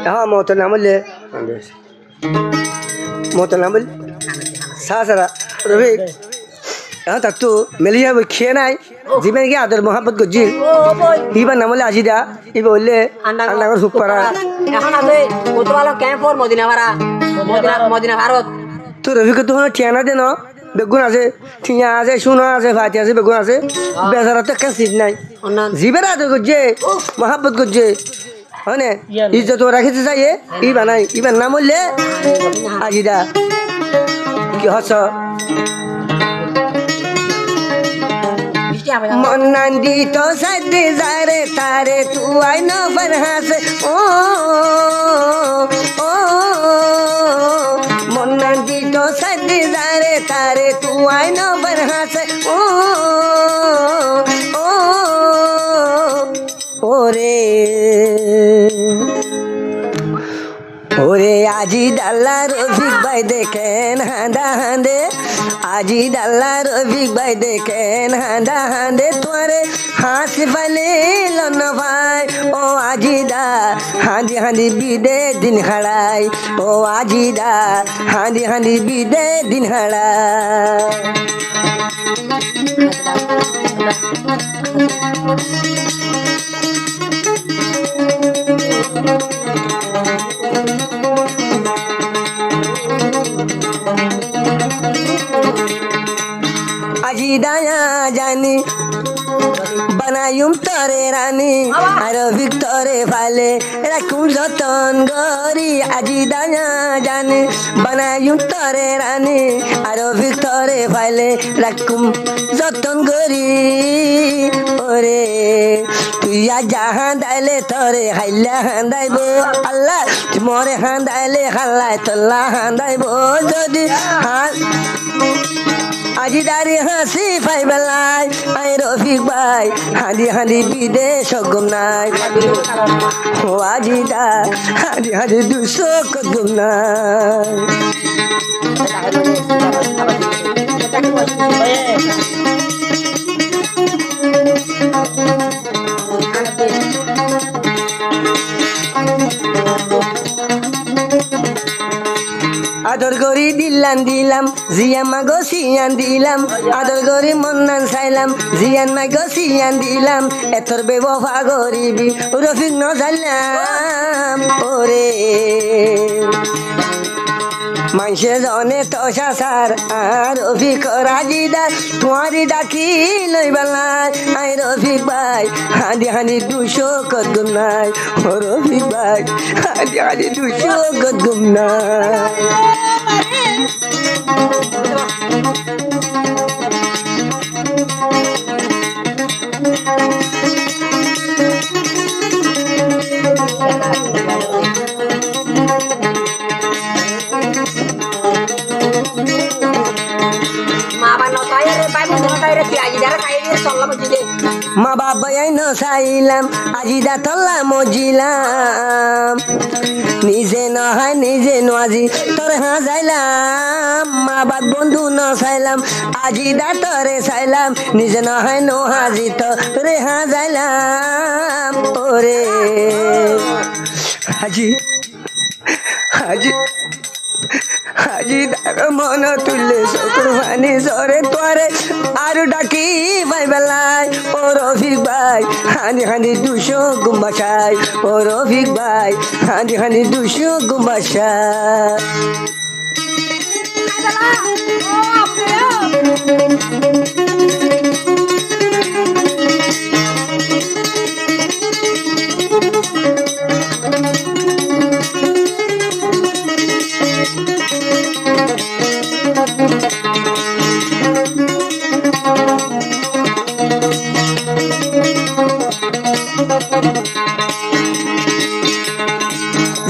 হ্যাঁ মতো নাম বললে মতো নাম বল সারা রফিক এখন তার তো মেলে যাবো খেয়ে নাই জীবনে গিয়ে আদর মহাব্বত করছিল এইবার নাম বললে আজি দা এবার বললে আন্ডাগর হুক করা এখন আছে কত ভালো ক্যাম্পর মদিনা ভাড়া মদিনা ভারত তো রফিক তো ঠিয়ানা দে ন বেগুন আছে ঠিয়া আছে সোনা আছে ভাতি আছে বেগুন আছে বেচারা তো একটা সিট নাই জীবের আদর করছে মহাব্বত করছে হনে ইজ্জত রাখিতে চাইয়ে ই বানাই ইবার নাম বললে আজি দা কি হস মন্নান্দি তো সদে যারে তারে তু আই ন ফরহাস ও ও মন্নান্দি তো সদে যারে তারে তু আই ন ফরহাস ও ও ওরে ওরে আজি ডাল্লা রফিক ভাই দেখেন হাঁদা হাঁদে আজি ডাল্লা রফিক ভাই দেখেন হাঁদা হাঁদে তোরে হাঁস পালে লন ভাই ও আজি দা হাঁদি হাঁদি বিদে দিন হারাই ও আজি দা হাঁদি হাঁদি বিদে দিন হারাই আজি দায়া জানি বানায়ুম তরে রানী আর ভিক্তরে ফালে রাখুম যতন গরি আজি দায়া জানি বানায়ুম তরে রানী আর ভিক্তরে ফালে রাখুম যতন গরি ওরে তুই যাহা দাইলে তরে হাইলা হাঁদাইব আল্লাহ মরে হাঁদাইলে হাল্লাই তোল্লা হাঁদাইব যদি আজি দারি হাসি পাই বেলাই আই রফিক ভাই হাঁদি হাঁদি বিদেশ গুম নাই ও আজি দা হাঁদি হাঁদি দুশো গুম নাই আদর করি দিলাম দিলাম জিয়ান মাগো সিয়ান দিলাম আদর করি মন্নান চাইলাম জিয়ান মাগো সিয়ান দিলাম এতর বেবফা গরিবি রফিক ন চাইলাম ওরে মানুষে জনে তসা সার আর রফিক রাজিদার তোমারি ডাকি লই বেলায় আই রফিক ভাই হাঁদি হাঁদি দুশো কদম নাই ও রফিক ভাই হাঁদি হাঁদি দুশো কদম নাই মা বাবা ন চাইলাম আজি দা তল্লা মজিলাম নিজে নহয় নিজে আজি তোর হ্যাঁ যাইলাম মা বাপ বন্ধু ন চাইলাম আজি দা তরে চাইলাম নিজে নহয় হাজি তোরে হ্যাঁ যাইলাম ওরে আজি আজি আজি দার মন তুললে চকুর পানি জরে তোরে আর ডাকি ভাই বেলায় ও রফিক ভাই হাঁদি হাঁদি দুশো গুম্বাসাই ও রফিক ভাই হাঁদি হাঁদি দুশো গুম্বাসাই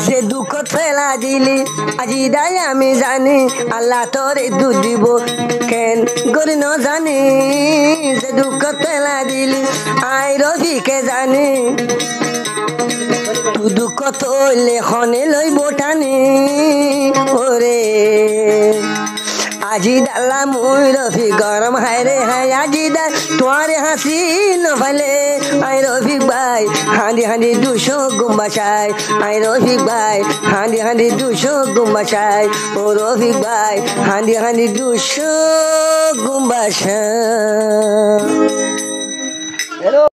যে দুঃখ ফেলা দিলি আজি দাই আমি জানি আল্লাহ তোরে দুধ দিব কেন গরি ন জানি যে দুঃখ ফেলা দিলি আই রফিকে জানি তু দুঃখ তোলে খনে লই বোটানি ওরে আজি ডাল্লা মুই রফিক গরম হায় রে হায় আজি ডাল তোমার হাসি নফালে আই রফিক ভাই হাঁদি হাঁদি 200 গুম্বাসায় আই রফিক ভাই হাঁদি হাঁদি 200 গুম্বাসায় ও রফিক ভাই হাঁদি হাঁদি 200 গুম্বাসায়